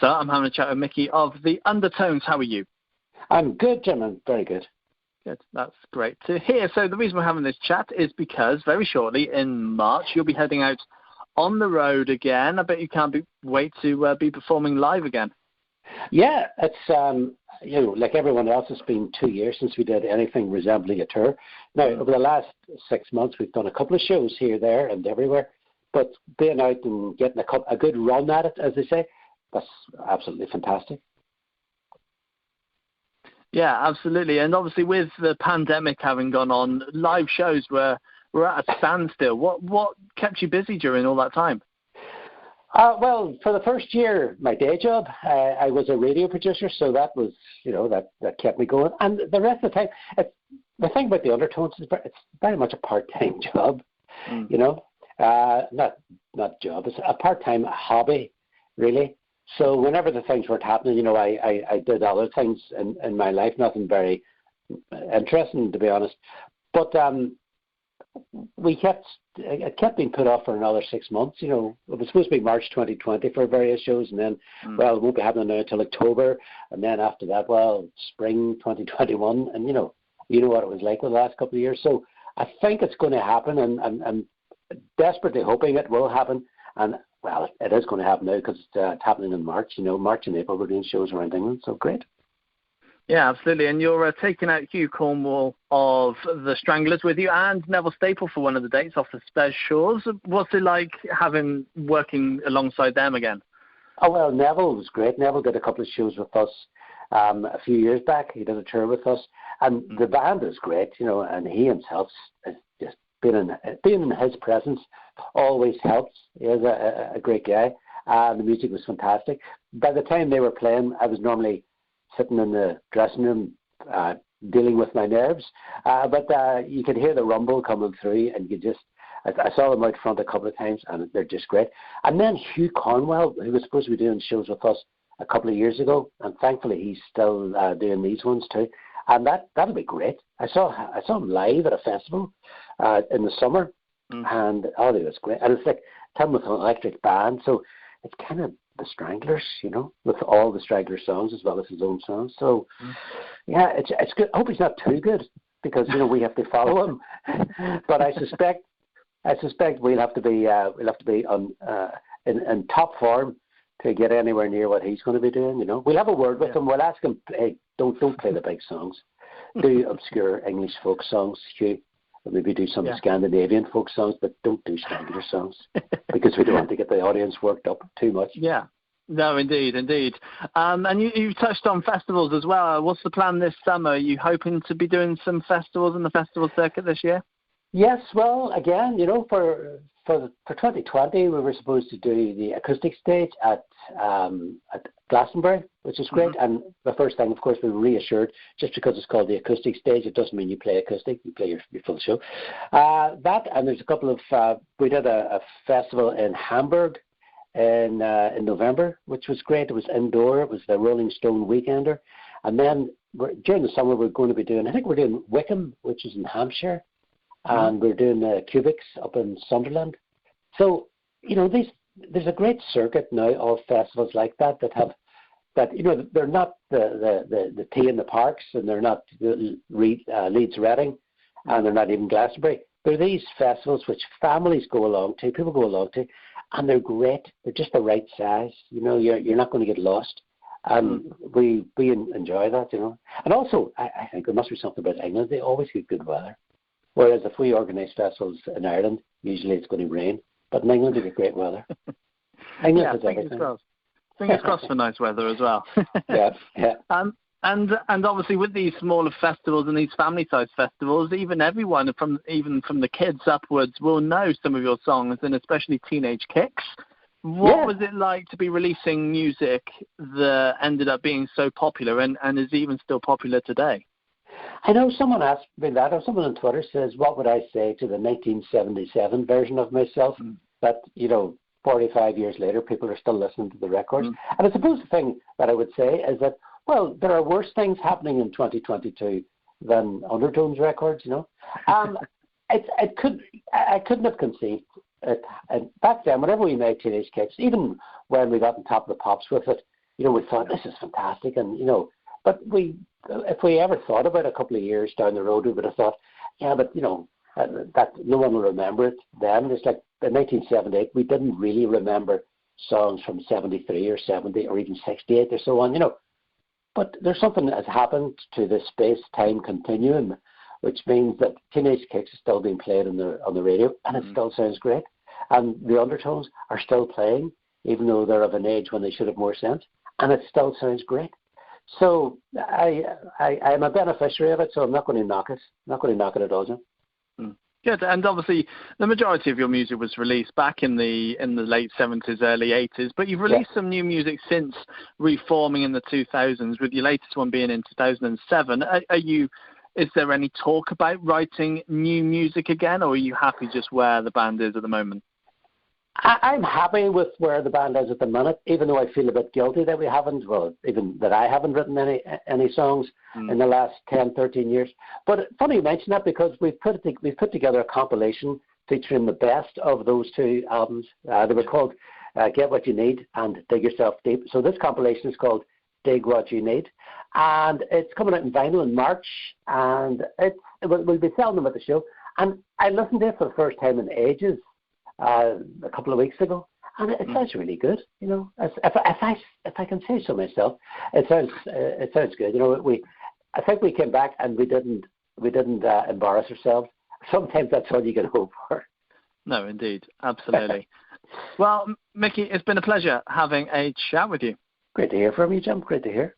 So I'm having a chat with Mickey of The Undertones. How are you? I'm good, Jim. I'm very good. Good. That's great to hear. So the reason we're having this chat is because very shortly in March you'll be heading out on the road again. I bet you can't wait to be performing live again. Yeah, it's like everyone else, it's been 2 years since we did anything resembling a tour. Now, over the last 6 months, we've done a couple of shows here, there, and everywhere. But being out and getting a good run at it, as they say, that's absolutely fantastic. Yeah, absolutely. And obviously with the pandemic having gone on, live shows were at a standstill. What kept you busy during all that time? Well, for the first year, my day job, I was a radio producer, so that was, that kept me going. And the rest of the time, the thing about the Undertones is it's very much a part-time job, not job, it's a part-time hobby, really. So whenever the things weren't happening, I did other things in my life, nothing very interesting, to be honest. But it kept being put off for another 6 months. It was supposed to be March 2020 for various shows, and then, it won't be happening now until October, and then after that, spring 2021, and you know what it was like the last couple of years. So I think it's going to happen, and I'm desperately hoping it will happen, and well, it is going to happen now because it's happening in March. March and April we're doing shows around England, so great. Yeah, absolutely. And you're taking out Hugh Cornwall of the Stranglers with you and Neville Staple for one of the dates off the Spez Shores. What's it like working alongside them again? Oh, well, Neville was great. Neville did a couple of shows with us a few years back. He did a tour with us. And the band is great, and he himself is just being in his presence always helps. He is a great guy. The music was fantastic. By the time they were playing, I was normally sitting in the dressing room dealing with my nerves. But you could hear the rumble coming through, and I saw them out front a couple of times, and they're just great. And then Hugh Cornwall, who was supposed to be doing shows with us a couple of years ago, and thankfully he's still doing these ones too. And that'll be great. I saw him live at a festival in the summer, and it was great. And it's like him with an electric band, so it's kind of the Stranglers, with all the Stranglers songs as well as his own songs. So, yeah, it's good. I hope he's not too good because we have to follow him. But I suspect we'll have to be on in top form to get anywhere near what he's going to be doing. We'll have a word with him. We'll ask him, hey, don't play the big songs. Do obscure English folk songs, Hugh. Or maybe do some Scandinavian folk songs, but don't do Strangler songs because we don't want to get the audience worked up too much. Yeah. No, indeed. And you touched on festivals as well. What's the plan this summer? Are you hoping to be doing some festivals in the festival circuit this year? Yes, well, again, for 2020, we were supposed to do the acoustic stage at Glastonbury, which is great. And the first thing, of course, we were reassured, just because it's called the acoustic stage, it doesn't mean you play acoustic, you play your full show. That, and there's a couple of, we did a festival in Hamburg in November, which was great. It was indoor. It was the Rolling Stone Weekender. And then during the summer, we're doing Wickham, which is in Hampshire. And we're doing the Cubics up in Sunderland. So, there's a great circuit now of festivals like that have they're not the tea in the parks, and they're not Leeds Reading, and they're not even Glastonbury. They're these festivals which families go along to, people go along to, and they're great. They're just the right size. You're not going to get lost. And we enjoy that, And also, I think there must be something about England. They always get good weather. Whereas if we organise festivals in Ireland, usually it's going to rain. But in England, we get great weather. England has everything. Fingers crossed for nice weather as well. Yeah. And obviously with these smaller festivals and these family-sized festivals, even everyone, from the kids upwards, will know some of your songs, and especially Teenage Kicks. What was it like to be releasing music that ended up being so popular and is even still popular today? I know someone asked me that, or someone on Twitter says, what would I say to the 1977 version of myself that, 45 years later, people are still listening to the records. And I suppose the thing that I would say is that, well, there are worse things happening in 2022 than Undertones records, I couldn't have conceived it. And back then, whenever we made Teenage Kicks, even when we got on Top of the Pops with it, we thought this is fantastic, and but if we ever thought about a couple of years down the road, we would have thought, yeah, but that no one will remember it then. It's like in 1978, we didn't really remember songs from 73 or 70 or even 68 or so on, But there's something that has happened to the space-time continuum, which means that Teenage Kicks is still being played on the radio, and it still sounds great. And the Undertones are still playing, even though they're of an age when they should have more sense, and it still sounds great. So I'm a beneficiary of it, so I'm not going to knock it. I'm not going to knock it at all, Jim. Good, and obviously the majority of your music was released back in the late 70s, early 80s, but you've released some new music since reforming in the 2000s, with your latest one being in 2007. Is there any talk about writing new music again, or are you happy just where the band is at the moment? I'm happy with where the band is at the minute, even though I feel a bit guilty that even that I haven't written any songs in the last 10, 13 years. But funny you mention that, because we've put together a compilation featuring the best of those two albums. They were called Get What You Need and Dig Yourself Deep. So this compilation is called Dig What You Need, and it's coming out in vinyl in March, and we'll be selling them at the show. And I listened to it for the first time in ages. A couple of weeks ago, and it sounds really good. If I can say so myself, it sounds good. I think we came back and we didn't embarrass ourselves. Sometimes that's all you can hope for. No, indeed, absolutely. Well, Mickey, it's been a pleasure having a chat with you. Great to hear from you, Jim. Great to hear.